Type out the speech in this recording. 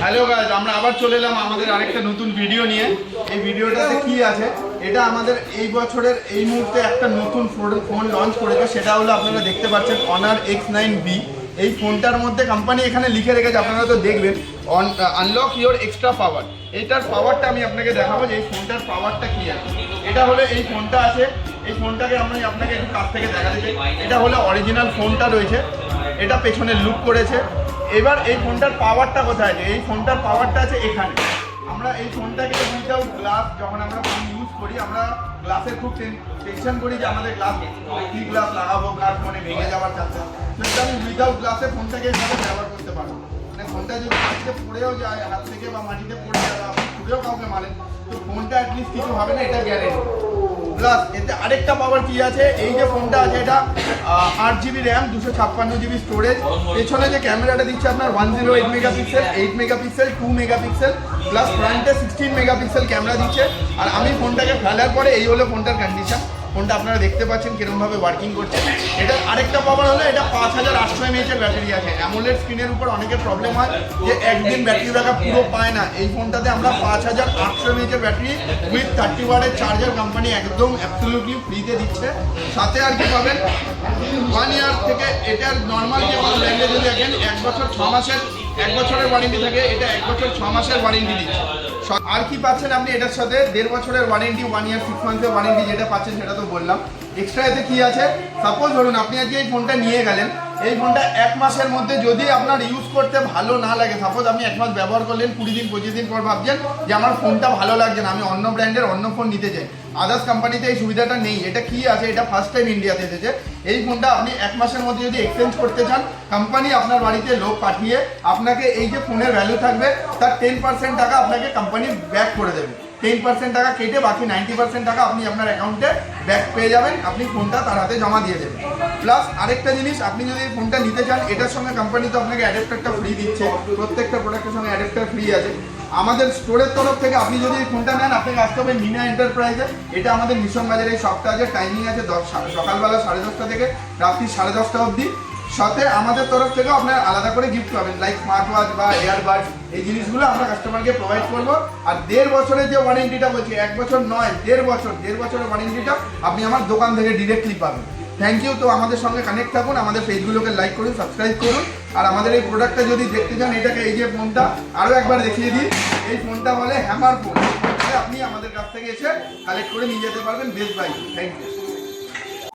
Hello guys, আমরা আবার চলে এলাম আমাদের আরেকটা নতুন ভিডিও নিয়ে। এই ভিডিওটাতে কি আছে, এটা আমাদের এই বছরের এই মুহূর্তে একটা নতুন ফোন লঞ্চ করেছে, সেটা হলো আপনারা দেখতে পাচ্ছেন Honor X9B। এই ফোনটার মধ্যে কোম্পানি এখানে লিখে রেখেছে, আপনারা তো দেখবেন আনলক ইওর এক্সট্রা পাওয়ার। এইটার পাওয়ারটা আমি আপনাকে দেখাবো যে এই ফোনটার পাওয়ারটা কি আছে। এটা হলো এই ফোনটা আছে, এই ফোনটাকে আমি আপনাকে একটু কাছ থেকে দেখা দিচ্ছি। এটা হলো অরিজিনাল ফোনটা রয়েছে, এটা পেছনে লুক করেছে। এবার এই ফোনটার পাওয়ারটা কোথায় আছে? এই ফোনটার পাওয়ারটা আছে এখানে। আমরা এই ফোনটাকে উইদাউট গ্লাস যখন আমরা ফোন ইউজ করি, আমরা গ্লাসের খুব টেনশন করি যে আমাদের কি গ্লাস লাগাবো, কার ফোনে ভেঙে যাওয়ার চান্স। কিন্তু আমি উইদাউট গ্লাসে ফোনটাকে এভাবে ব্যবহার করতে পারবো। মানে ফোনটা যদি মাটিতে পড়েও যায় হাত থেকে, বা মাটিতে পড়ে যায়, আপনি ছুটেও কাউকে মারেন, তো ফোনটা অ্যাটলিস্ট কিছু হবে না, এটা গ্যারেন্টি। প্লাস এতে আরেকটা পাওয়ার কি আছে, এই যে ফোনটা আছে এটা 8GB র্যাম, 256GB স্টোরেজ। পেছনে যে ক্যামেরাটা দিচ্ছে আপনার 108 মেগাপিক্সেল, 8 মেগাপিক্সেল, 2 মেগাপিক্সেল, প্লাস ফ্রন্টে 16 মেগাপিক্সেল ক্যামেরা দিচ্ছে। আর আমি ফোনটাকে ফেলার পরে এই হলো ফোনটার কন্ডিশন। ফোনটা আপনারা দেখতে পাচ্ছেন কিরকমভাবে ওয়ার্কিং করছে। এটা আরেকটা পাওয়ার হলো এটা 5800 mAh এর ব্যাটারি আছে। অ্যামোলেড স্ক্রিনের উপর অনেকের প্রবলেম হয় যে একদিন ব্যাটারি ব্যাকআপ পুরো পায় না। এই ফোনটাতে আমরা 5800 mAh এর ব্যাটারি উইথ 30 ওয়াটের চার্জার কোম্পানি একদম অ্যাবসলিউটলি ফ্রিতে দিচ্ছে। সাথে আর কি পাবেন, 1 ইয়ার থেকে, এটার নর্মাল যে কোনো ব্র্যান্ডে যদি দেখেন 1 বছর 6 মাসের 1 বছরের ওয়ারেন্টি থাকে, এটা 1 বছর 6 মাসের ওয়ারেন্টি দিচ্ছে। আর কি পাচ্ছেন আপনি এটার সাথে? 1.5 বছরের ওয়ারেন্টি, 1 ইয়ার 6 মান্থের ওয়ারেন্টি যেটা পাচ্ছেন সেটা তো বললাম। এক্সট্রা এতে কি আছে, সাপোজ ধরুন আপনি আজকে এই ফোনটা নিয়ে গেলেন, এই ফোনটা 1 মাসের মধ্যে যদি আপনার ইউজ করতে ভালো না লাগে, সাপোজ আপনি 1 মাস ব্যবহার করলেন, 20 দিন 25 দিন পর ভাবছেন যে আমার ফোনটা ভালো লাগছে না, আমি অন্য ব্র্যান্ডের অন্য ফোন নিতে চাই, আদার্স কোম্পানিতে এই সুবিধাটা নেই। এটা কি আছে, এটা ফার্স্ট টাইম ইন্ডিয়াতে এসেছে। এই ফোনটা আপনি 1 মাসের মধ্যে যদি এক্সচেঞ্জ করতে চান, কোম্পানি আপনার বাড়িতে লোক পাঠিয়ে আপনাকে এই যে ফোনের ভ্যালু থাকবে তার 10% টাকা আপনাকে কোম্পানি ব্যাক করে দেবে। 10% টাকা কেটে বাকি 90% টাকা আপনি আপনার অ্যাকাউন্টে ব্যাক পেয়ে যাবেন, আপনি ফোনটা তার হাতে জমা দিয়ে দেবেন। প্লাস আরেকটা জিনিস, আপনি যদি এই ফোনটা নিতে চান, এটার সঙ্গে কোম্পানি তো আপনাকে অ্যাডাপ্টারটা ফ্রি দিচ্ছে, প্রত্যেকটা প্রোডাক্টের সঙ্গে অ্যাডাপ্টার ফ্রি আছে। আমাদের স্টোরের তরফ থেকে আপনি যদি এই ফোনটা নেন, আপনাকে আসতে হবে মিনা এন্টারপ্রাইজে। এটা আমাদের মিশন বাজারে এই শপটা আছে, টাইমিং আছে সকালবেলা 10:30 থেকে রাত্রি 10:30 অবধি। সাথে আমাদের তরফ থেকেও আপনার আলাদা করে গিফট পাবেন, লাইক স্মার্ট ওয়াচ বা এয়ারবাডস। এই জিনিসগুলো আমরা কাস্টমারকে প্রোভাইড করবো। আর 1.5 বছরের যে ওয়ারেন্টিটা বলছি, 1 বছর নয়, 1.5 বছরের ওয়ারেন্টিটা আপনি আমার দোকান থেকে ডিরেক্টলি পাবেন। Thank you. তো আমাদের সঙ্গে কানেক্ট থাকুন, আমাদের পেজগুলোকে লাইক করুন, সাবস্ক্রাইব করুন। আর আমাদের এই প্রোডাক্টটা যদি দেখতে চান, এটাকে এই যে ফোনটা আরও একবার দেখিয়ে দিই, এই ফোনটা বলে হ্যামার ফোন। আপনি আমাদের কাছ থেকে এসে কালেক্ট করে নিয়ে যেতে পারবেন বেস্ট বাই। Thank you.